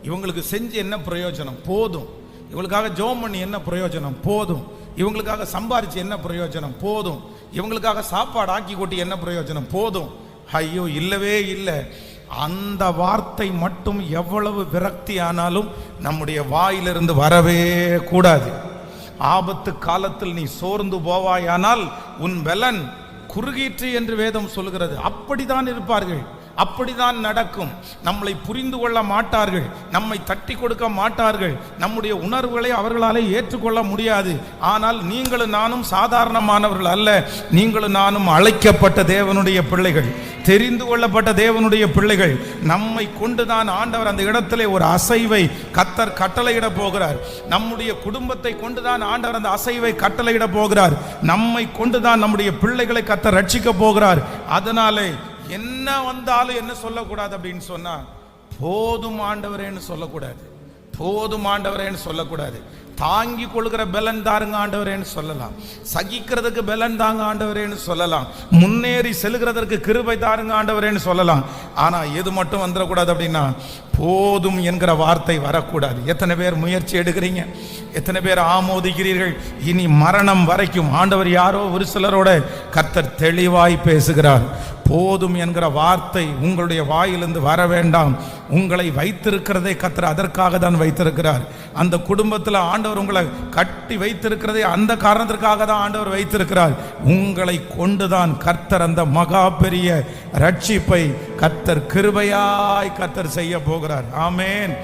இவங்களுக்கு செஞ்சு என்ன பிரயோஜனம்? போதும். இவங்களுக்காக ஜெபம் பண்ணி என்ன பிரயோஜனம்? போதும். இவங்களுக்காக சம்பாரிச்சு என்ன பிரயோஜனம்? போதும். இவங்களுக்காக சாப்பாடு ஆக்கி கொட்டி என்ன பிரயோஜனம்? போதும். ஐயோ, இல்லவே இல்லை. அந்த வார்த்தை மட்டும் எவ்வளவு விரக்தி ஆனாலும் நம்முடைய வாயிலிருந்து வரவே கூடாது. ஆபத்து காலத்தில் நீ சோர்ந்து போவாயானால் உன் பலன் குறுகிற்று என்று வேதம் சொல்கிறது. அப்படித்தான் இருப்பார்கள், அப்படிதான் நடக்கும். நம்மளை புரிந்து கொள்ள மாட்டார்கள், நம்மை தட்டி கொடுக்க மாட்டார்கள், நம்முடைய உணர்வுகளை அவர்களாலே ஏற்றுக்கொள்ள முடியாது. ஆனால் நீங்களும் நானும் சாதாரணமானவர்கள் அல்ல. நீங்களும் நானும் அழைக்கப்பட்ட தேவனுடைய பிள்ளைகள், தெரிந்து கொள்ளப்பட்ட தேவனுடைய பிள்ளைகள். நம்மை கொண்டுதான் ஆண்டவர் அந்த இடத்திலே ஒரு அசைவை கர்த்தர் கட்டளையிட போகிறார். நம்முடைய குடும்பத்தை கொண்டுதான் ஆண்டவர் அந்த அசைவை கட்டளையிட போகிறார். நம்மை கொண்டுதான் நம்முடைய பிள்ளைகளை கர்த்தர் ரட்சிக்க போகிறார். அதனாலே என்ன வந்தாலும் என்ன சொல்லக்கூடாது அப்படின்னு சொன்னா, போதும் ஆண்டவரேன்னு சொல்லக்கூடாது. போதும் ஆண்டவரேன்னு சொல்லக்கூடாது. தாங்கி கொள்கிற பலன் தாருங்க ஆண்டவரேன்னு சொல்லலாம். சகிக்கிறதுக்கு பலன் தாங்க ஆண்டவரேன்னு சொல்லலாம். முன்னேறி செல்கிறதற்கு கிருபை தாருங்க ஆண்டவரேன்னு சொல்லலாம். ஆனா எது மட்டும் வந்துடக்கூடாது அப்படின்னா, போதும் என்கிற வார்த்தை வரக்கூடாது. எத்தனை பேர் முயற்சி எடுக்கிறீங்க? எத்தனை பேர் ஆமோதிக்கிறீர்கள்? இனி மரணம் வரைக்கும் ஆண்டவர் யாரோ ஒரு சிலரோட கர்த்தர் தெளிவாய் பேசுகிறார். போதும் என்கிற வார்த்தை உங்களுடைய வாயிலிருந்து வர வேண்டாம். உங்களை வைத்திருக்கிறதை கர்த்தர் அதற்காக தான் வைத்திருக்கிறார். அந்த குடும்பத்தில் ஆண்டவர் உங்களை கட்டி வைத்திருக்கிறதை அந்த காரணத்திற்காக தான் ஆண்டவர் வைத்திருக்கிறார். உங்களை கொண்டுதான் கர்த்தர் அந்த மகா பெரிய ரட்சிப்பை கர்த்தர் கிருபையாய் கர்த்தர் செய்ய போகிறார். ஆமென்.